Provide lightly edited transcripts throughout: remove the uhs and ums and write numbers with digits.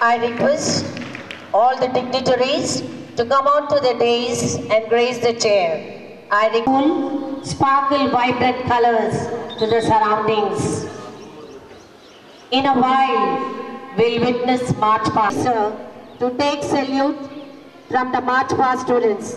I request all the dignitaries to come out to the dais and grace the chair. I request sparkle vibrant colors to the surroundings. In a while, we'll witness March Past to take salute from the March Past students.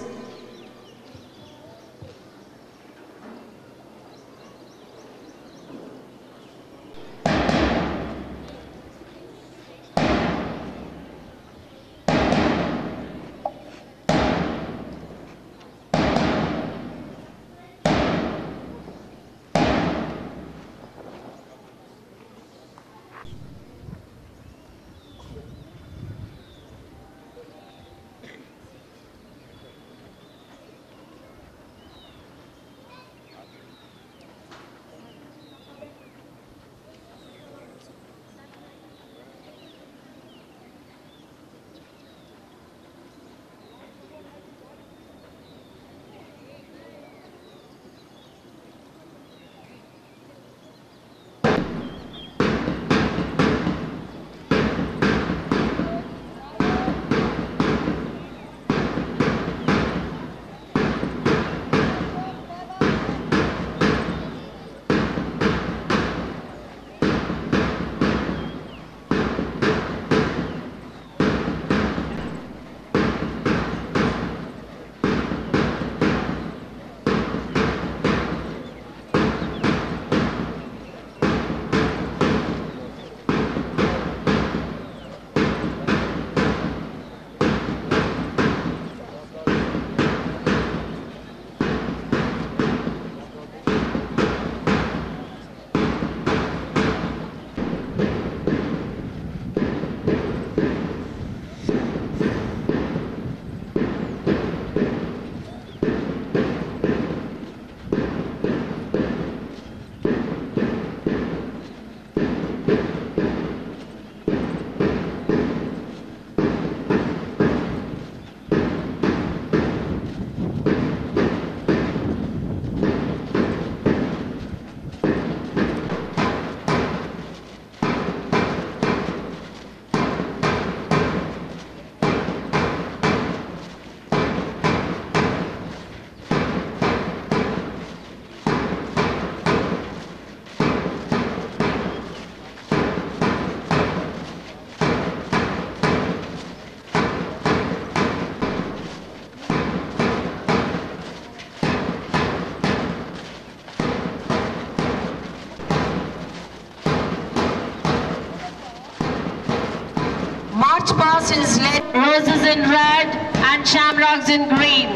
March Past is led roses in red and shamrocks in green.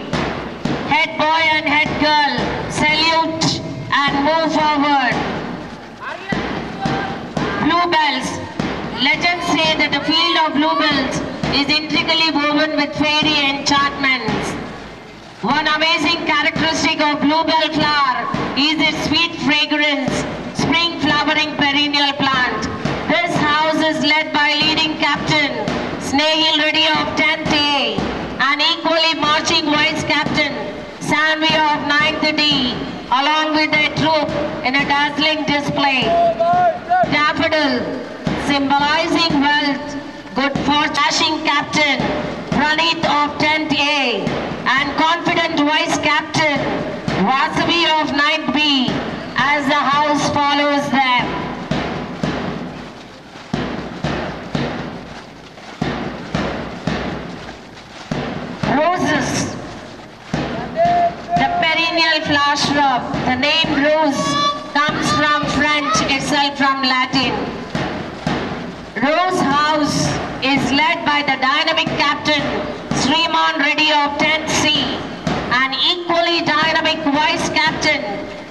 Head boy and head girl, salute and move forward. Bluebells. Legends say that the field of bluebells is intricately woven with fairy enchantments. One amazing characteristic of bluebell flower is its sweet fragrance, spring flowering perennial plant. This house is led by leading captain, Snehil Reddy of 10th A, and equally marching vice captain, Sanvi of 9th D, along with their troop in a dazzling display. Daffodil, symbolizing wealth, good fortune, dashing captain, Pranit of 10th A, and confident vice captain, Vasavi of 9th B, as the house follows them. Roses. The perennial flower shrub. The name rose comes from French, itself from Latin. Rose House is led by the dynamic captain, Sriman Reddy of 10th C, and equally dynamic vice captain,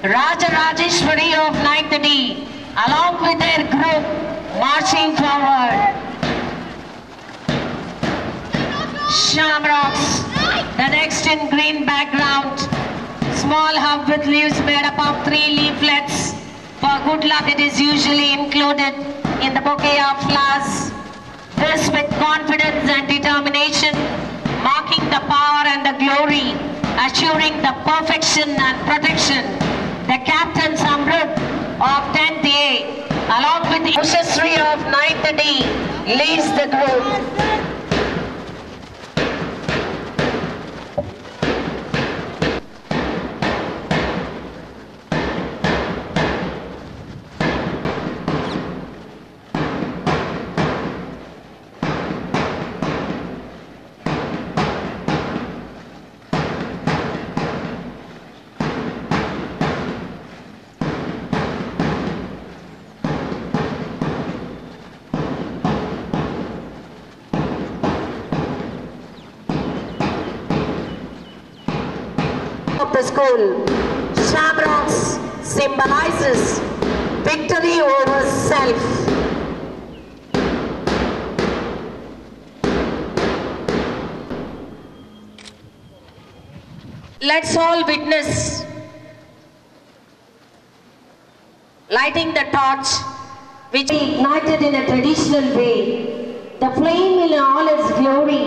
Raja Rajeshwari of 9th D, along with their group marching forward. Shamrocks, the next in green background, small hub with leaves made up of 3 leaflets. For good luck, it is usually included in the bouquet of flowers. This with confidence and determination, marking the power and the glory, assuring the perfection and protection. The captain Samrud of 10th A along with the Ushasri of 9th D, leads the group. The school, Shamrocks symbolizes victory over self. Let's all witness lighting the torch which is ignited in a traditional way. The flame in all its glory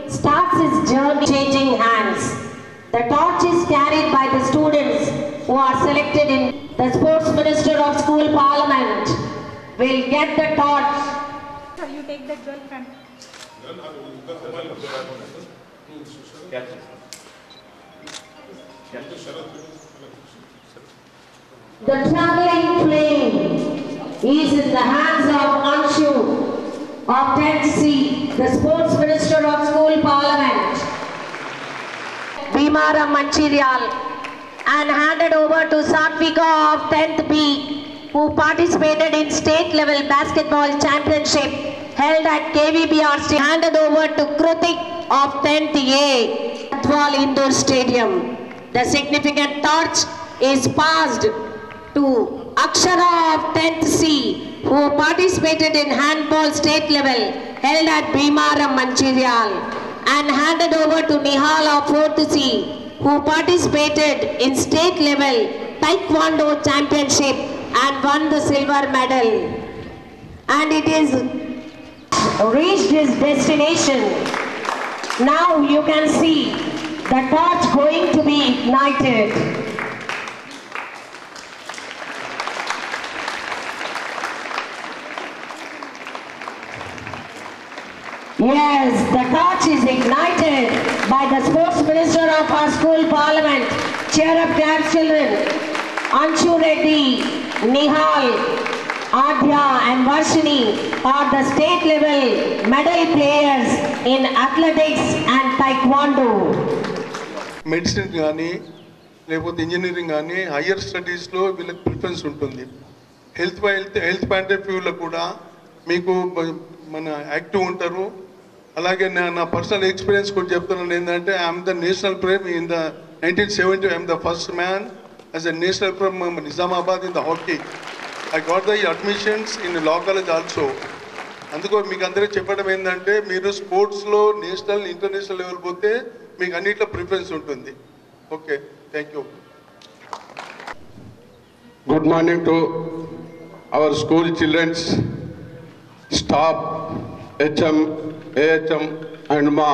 starts its journey changing hands. The torch is carried by the students who are selected in the Sports Minister of School Parliament will get the torch. So you take that girl front. The traveling flame is in the hands of Anshu of 10th C, the Sports Minister of School Parliament. Bhimaram Mancherial, and handed over to Satvika of 10th B, who participated in state level basketball championship held at KVBR. Handed over to Krutik of 10th A, Atwal Indoor Stadium. The significant torch is passed to Akshara of 10th C, who participated in handball state level held at Bhimaram Mancherial, and handed over to Nihal of 4th C, who participated in state level Taekwondo championship and won the silver medal. And it is reached its destination. Now you can see the torch going to be ignited. Yes, the torch is ignited by the Sports Minister of our School Parliament. Cheer up, clap children. Anshu Reddy, Nihal, Adhya and Varshini are the state level medal players in athletics and taekwondo. Medicine gaani, lepote engineering gaani, higher studies lo vilaki preference untundi. Health point of view lo kuda meeku mana active untaru. అలాగే నా personal experience కూడా చెప్తున్నాను ఏంటంటే I'm the national ప్రేమ్ in the 1970 I'm the first man as a national ప్రేమ్ Nizamabad in the hockey I got the admissions in law college also. అందుకో మీకు అందరికీ చెప్పడం ఏంటంటే మీరు స్పోర్ట్స్లో నేషనల్ ఇంటర్నేషనల్ లెవెల్ పోతే మీకు అన్నిట్లో ప్రిఫరెన్స్ ఉంటుంది. Okay, thank you. Good morning to our school childrens, staff, HM, AHM and మా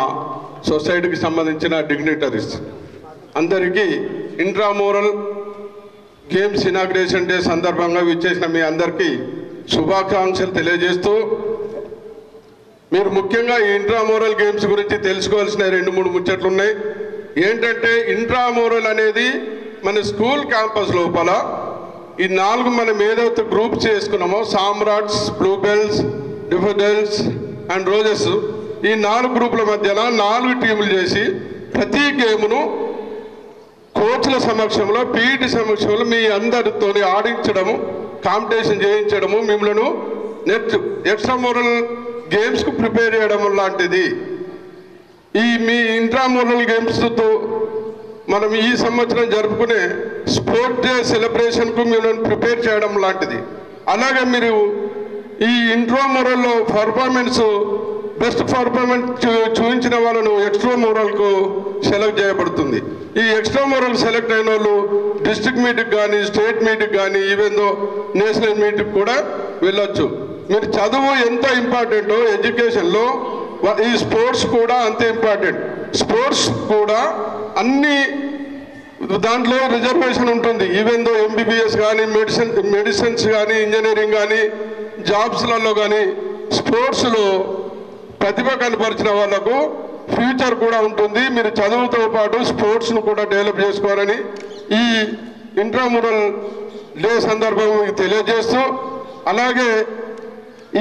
సొసైటీకి సంబంధించిన డిగ్నిటరీస్ అందరికీ ఇంట్రామోరల్ గేమ్స్ ఇనాగ్రేషన్ డే సందర్భంగా విచ్చేసిన మీ అందరికీ శుభాకాంక్షలు తెలియజేస్తూ, మీరు ముఖ్యంగా ఈ ఇంట్రామోరల్ గేమ్స్ గురించి తెలుసుకోవాల్సిన 2-3 ముచ్చట్లు ఉన్నాయి. ఏంటంటే ఇంట్రామోరల్ అనేది మన స్కూల్ క్యాంపస్ లోపల ఈ 4 మనం ఏదైతే గ్రూప్స్ చేసుకున్నామో సామ్రాట్స్, బ్లూబెల్స్, డిఫోడెల్స్ అండ్ రోజెస్, ఈ 4 గ్రూపుల మధ్యన 4 టీములు చేసి ప్రతి గేమును కోచ్ల సమక్షంలో, పీఈటీ సమక్షంలో మీ అందరితో ఆడించడము, కాంపిటీషన్ చేయించడము, మిమ్మల్ని ఎక్స్ట్రామోరల్ గేమ్స్కు ప్రిపేర్ చేయడం లాంటిది. ఈ మీ ఇంట్రామోరల్ గేమ్స్తో మనం ఈ సంవత్సరం జరుపుకునే స్పోర్ట్ డే సెలబ్రేషన్కు మిమ్మల్ని ప్రిపేర్ చేయడం లాంటిది. అలాగే మీరు ఈ ఇంట్రామోరల్లో పర్ఫార్మెన్స్ బెస్ట్ పర్ఫార్మెన్స్ చూపించిన వాళ్ళను ఎక్స్ట్రామోరల్కు సెలెక్ట్ చేయబడుతుంది. ఈ ఎక్స్ట్రామోరల్ సెలెక్ట్ అయిన వాళ్ళు డిస్ట్రిక్ట్ మీట్కి కానీ, స్టేట్ మీట్కి కానీ, ఈవెన్ దో నేషనల్ మీట్కి కూడా వెళ్ళొచ్చు. మీరు చదువు ఎంత ఇంపార్టెంటో ఎడ్యుకేషన్లో ఈ స్పోర్ట్స్ కూడా అంతే ఇంపార్టెంట్. స్పోర్ట్స్ కూడా అన్ని దాంట్లో రిజర్వేషన్ ఉంటుంది. ఈవెన్ దో ఎంబీబీఎస్ కానీ మెడిసిన్స్ కానీ ఇంజనీరింగ్ కానీ జాబ్స్లలో కానీ స్పోర్ట్స్లో ప్రతిభ కనపరిచిన వాళ్ళకు ఫ్యూచర్ కూడా ఉంటుంది. మీరు చదువుతో పాటు స్పోర్ట్స్ను కూడా డెవలప్ చేసుకోవాలని ఈ ఇంట్రామురల్ డే సందర్భం తెలియజేస్తూ, అలాగే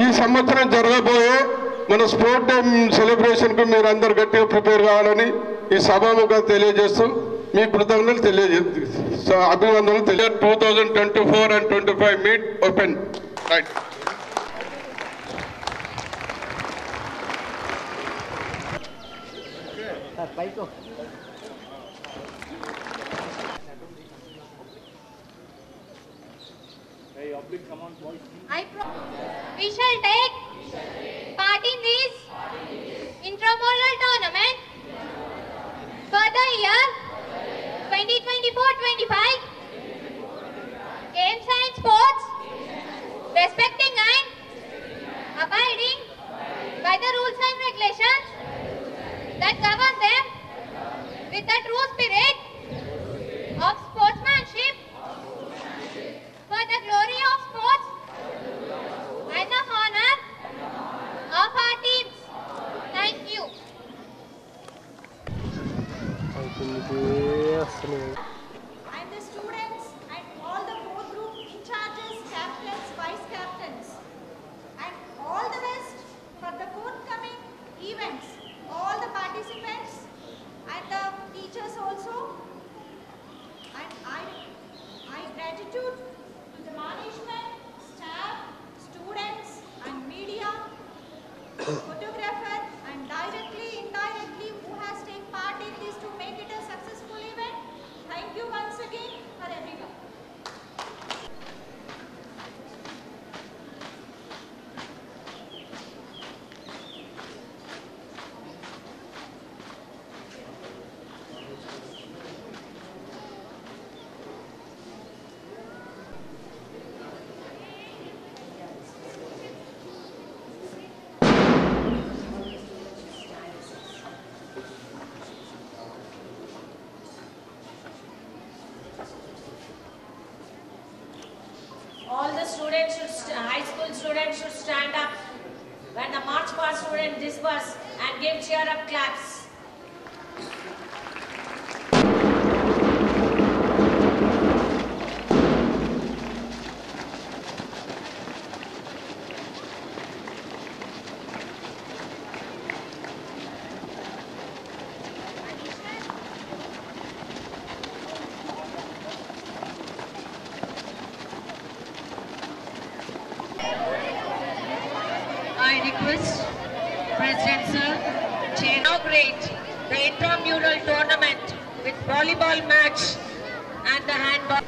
ఈ సంవత్సరం జరగబోయే మన స్పోర్ట్ డే సెలబ్రేషన్కు మీరు అందరు గట్టిగా ప్రిపేర్ కావాలని ఈ సభాముఖంగా తెలియజేస్తూ మీ కృతజ్ఞతలు అభినందనలు 2024 and 25 meet open. Right. We shall take part in this intramural tournament for the year 2024-25 games and sports, respecting and abiding by the rules and regulations that govern them with the true spirit of sportsmanship for the glory of sports and the honor of our teams. Thank you. And the students and all the fourth group in charges, captains, vice captains. And all the best for the forthcoming events. All the participants and the teachers also. And I gratitude to the management, staff, students and media, photographer and directly, indirectly who has taken part in this to make it a successful event. Thank you once again for everyone. All the students high school students should stand up when the march past student disperse and give cheer up claps. I request President Sir to inaugurate the intramural tournament with volleyball match and the handball.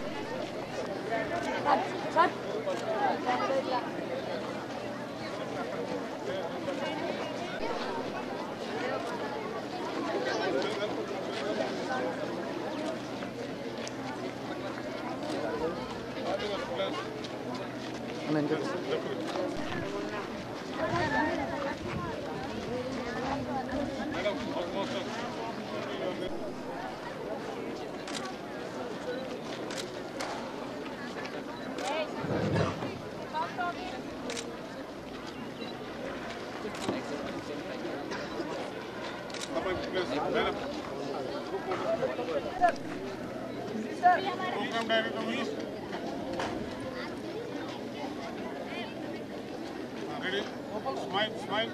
Program director please. Ready? Smile, smile.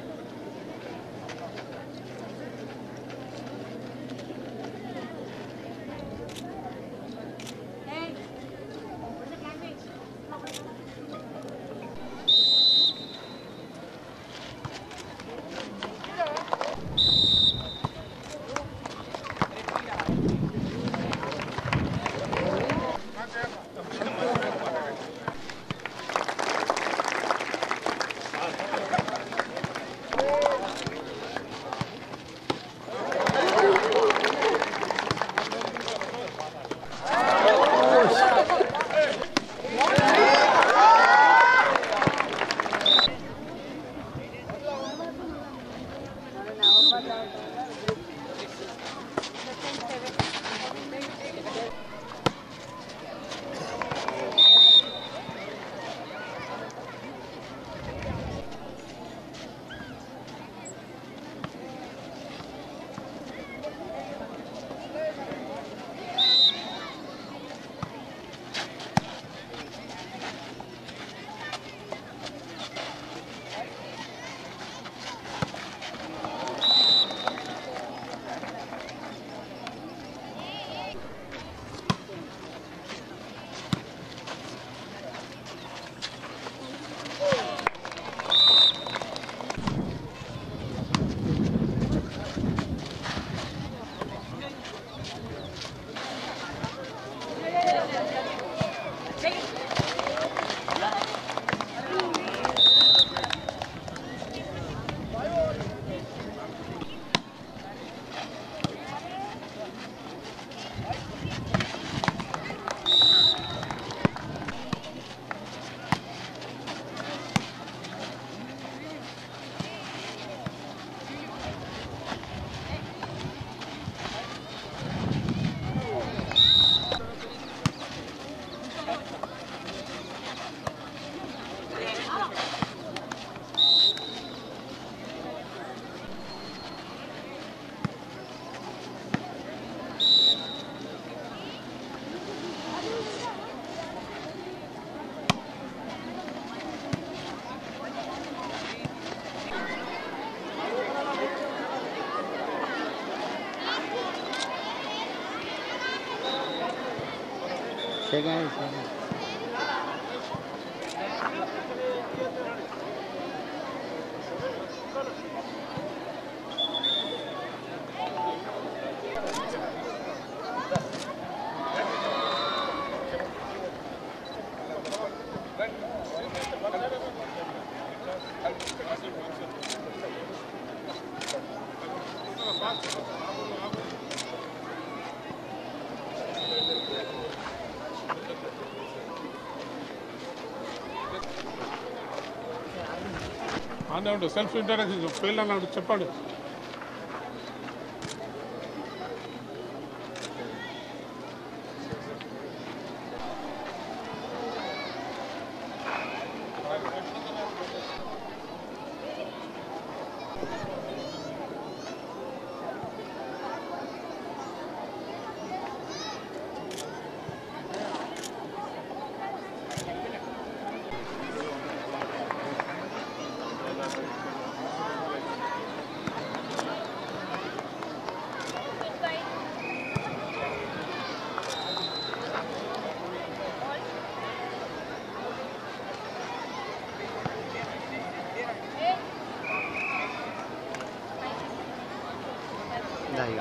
అన్నాడు self introduction fail అన్నాడు చెప్పండి.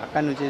అక్కడి నుంచి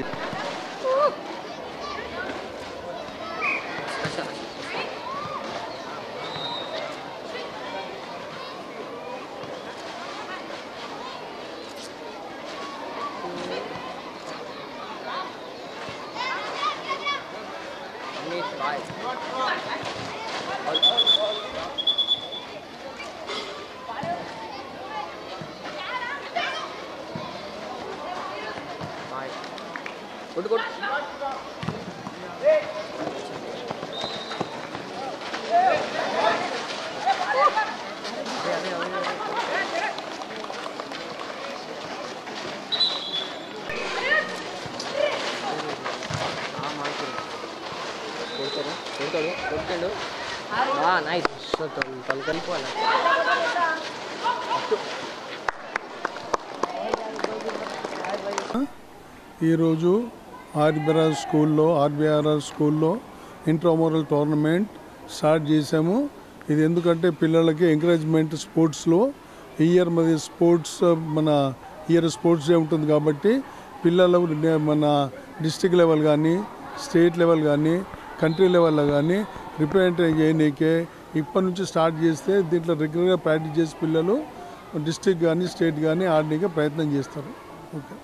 ఈరోజు ఆర్బిఆర్ఆర్ స్కూల్లో ఇంట్రామోరల్ tournament start చేసాము. ఇది ఎందుకంటే పిల్లలకి ఎంకరేజ్మెంట్ స్పోర్ట్స్లో ఈ ఇయర్ మరి స్పోర్ట్స్ డే ఉంటుంది కాబట్టి పిల్లలు మన డిస్ట్రిక్ట్ లెవెల్ కానీ స్టేట్ లెవెల్ కానీ కంట్రీ లెవెల్లో కానీ రిప్రజెంట్ చేయనీకే ఇప్పటి నుంచి స్టార్ట్ చేస్తే దీంట్లో రెగ్యులర్గా ప్రాక్టీస్ చేసి పిల్లలు డిస్ట్రిక్ట్ కానీ స్టేట్ కానీ ఆడనీకే ప్రయత్నం చేస్తారు. ఓకే.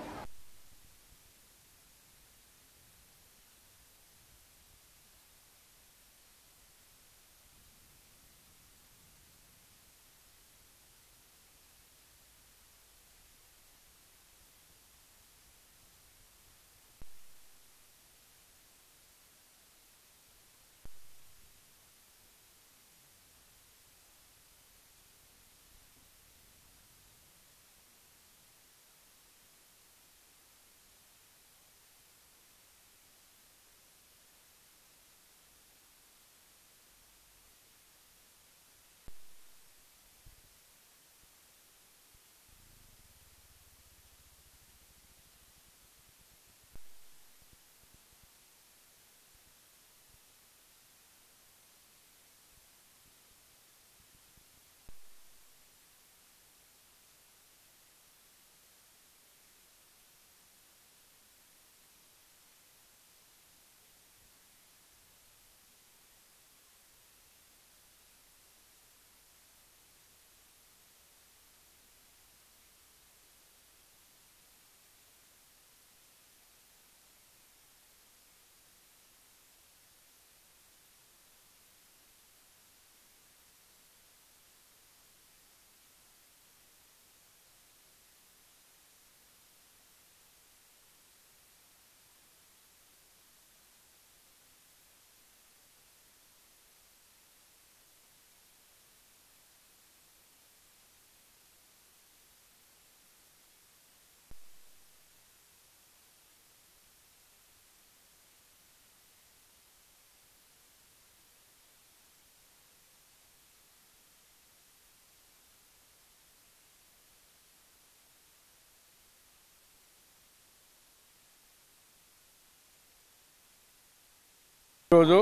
ఈరోజు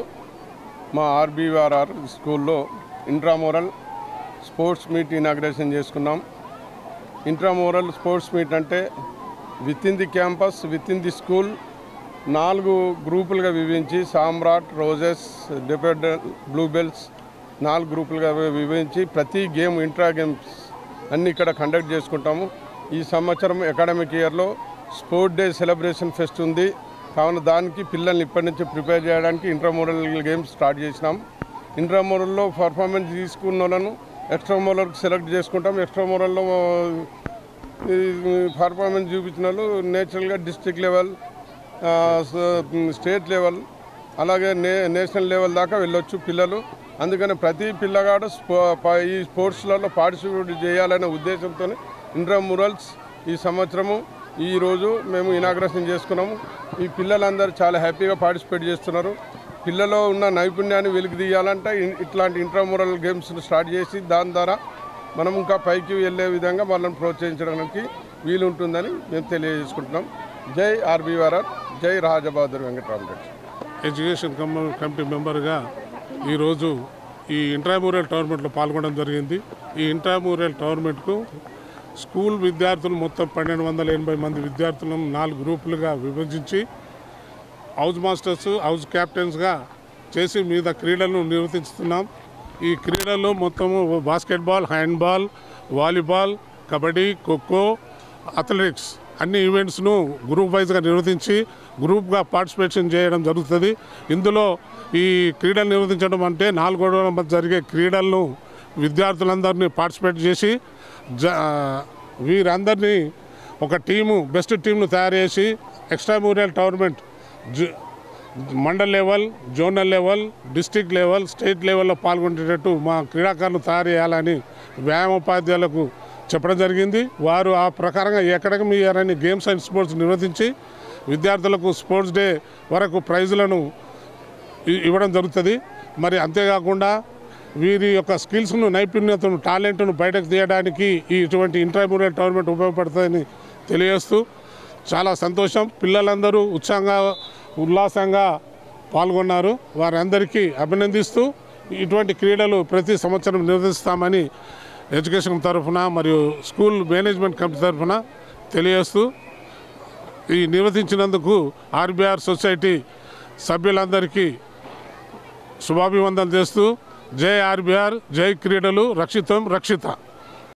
మా ఆర్బీఆర్ఆర్ స్కూల్లో ఇంట్రామోరల్ స్పోర్ట్స్ మీట్ ఇనాగ్రేషన్ చేసుకున్నాం. ఇంట్రామోరల్ స్పోర్ట్స్ మీట్ అంటే with in the campus, with in the school 4 గ్రూపులుగా విభజించి సామ్రాట్, రోజెస్, డిఫరెంట్ బ్లూబెల్స్ 4 గ్రూపులుగా విభజించి ప్రతి గేమ్ ఇంట్రా గేమ్స్ అన్నీ ఇక్కడ కండక్ట్ చేసుకుంటాము. ఈ సంవత్సరం అకాడమిక్ ఇయర్లో స్పోర్ట్ డే సెలబ్రేషన్ ఫెస్ట్ ఉంది. కావున దానికి పిల్లల్ని ఇప్పటి నుంచి ప్రిపేర్ చేయడానికి ఇంట్రామోరల్ గేమ్స్ స్టార్ట్ చేసినాం. ఇంట్రామోరల్లో పర్ఫార్మెన్స్ తీసుకున్న వాళ్ళను ఎక్స్ట్రామోరల్కి సెలెక్ట్ చేసుకుంటాం. ఎక్స్ట్రామోరల్లో పర్ఫార్మెన్స్ చూపించిన వాళ్ళు నేచురల్గా డిస్ట్రిక్ట్ లెవెల్, స్టేట్ లెవెల్, అలాగే నేషనల్ లెవెల్ దాకా వెళ్ళొచ్చు పిల్లలు. అందుకని ప్రతి పిల్లగాడు ఈ స్పోర్ట్స్లలో పార్టిసిపేట్ చేయాలనే ఉద్దేశంతో ఇంట్రామోరల్స్ ఈ సంవత్సరము ఈరోజు మేము ఇనాగ్రేషన్ చేసుకున్నాము. ఈ పిల్లలందరూ చాలా హ్యాపీగా పార్టిసిపేట్ చేస్తున్నారు. పిల్లలో ఉన్న నైపుణ్యాన్ని వెలికి తీయాలంటే ఇట్లాంటి ఇంట్రామోరల్ గేమ్స్ స్టార్ట్ చేసి దాని ద్వారా మనం ఇంకా పైకి వెళ్ళే విధంగా వాళ్ళని ప్రోత్సహించడానికి వీలుంటుందని మేము తెలియజేసుకుంటున్నాం. జై ఆర్బీఆర్ఆర్, జై రాజబహదూర్ వెంకటరామరెడ్డి. ఎడ్యుకేషన్ కమిటీ మెంబర్గా ఈరోజు ఈ ఇంట్రామోరల్ టోర్నమెంట్లో పాల్గొనడం జరిగింది. ఈ ఇంట్రామోరల్ టోర్నమెంట్కు స్కూల్ విద్యార్థులు మొత్తం 1280 మంది విద్యార్థులను 4 గ్రూపులుగా విభజించి హౌస్ మాస్టర్స్, హౌస్ క్యాప్టెన్స్గా చేసి మీద క్రీడలను నిర్వర్తిస్తున్నాం. ఈ క్రీడల్లో మొత్తము basketball, handball, volleyball, kabaddi, kho kho, athletics అన్ని ఈవెంట్స్ను గ్రూప్ వైజ్గా నిర్వర్తించి గ్రూప్గా పార్టిసిపేషన్ చేయడం జరుగుతుంది. ఇందులో ఈ క్రీడలు నిర్వర్తించడం అంటే 4 గోడల మధ్య జరిగే క్రీడలను విద్యార్థులందరినీ పార్టిసిపేట్ చేసి వీరందరినీ ఒక టీము, బెస్ట్ టీంను తయారు చేసి extramural tournament mandal level, zonal level, district level, state లెవెల్లో పాల్గొనేటట్టు మా క్రీడాకారులు తయారు చేయాలని వ్యాయామోపాధ్యాయులకు చెప్పడం జరిగింది. వారు ఆ ప్రకారంగా అకాడమిక్ ఇయర్ అని గేమ్స్ అండ్ స్పోర్ట్స్ నిర్వహించి విద్యార్థులకు స్పోర్ట్స్ డే వరకు ప్రైజులను ఇవ్వడం జరుగుతుంది. మరి అంతేకాకుండా వీరి యొక్క స్కిల్స్ను, నైపుణ్యతను, టాలెంట్ను బయటకు తీయడానికి ఇటువంటి ఇంట్రామోరల్ టోర్నమెంట్ ఉపయోగపడుతుందని తెలియజేస్తూ చాలా సంతోషం. పిల్లలందరూ ఉత్సాహంగా, ఉల్లాసంగా పాల్గొన్నారు. వారందరికీ అభినందిస్తూ ఇటువంటి క్రీడలు ప్రతి సంవత్సరం నిర్వహిస్తామని ఎడ్యుకేషన్ తరఫున మరియు స్కూల్ మేనేజ్మెంట్ కమిటీ తరఫున తెలియజేస్తూ ఈ నిర్వహించినందుకు ఆర్బీఆర్ సొసైటీ సభ్యులందరికీ శుభాభివందనలు చేస్తూ జై ఆర్బీఆర్, జై క్రీడలు, రక్షితం రక్షిత.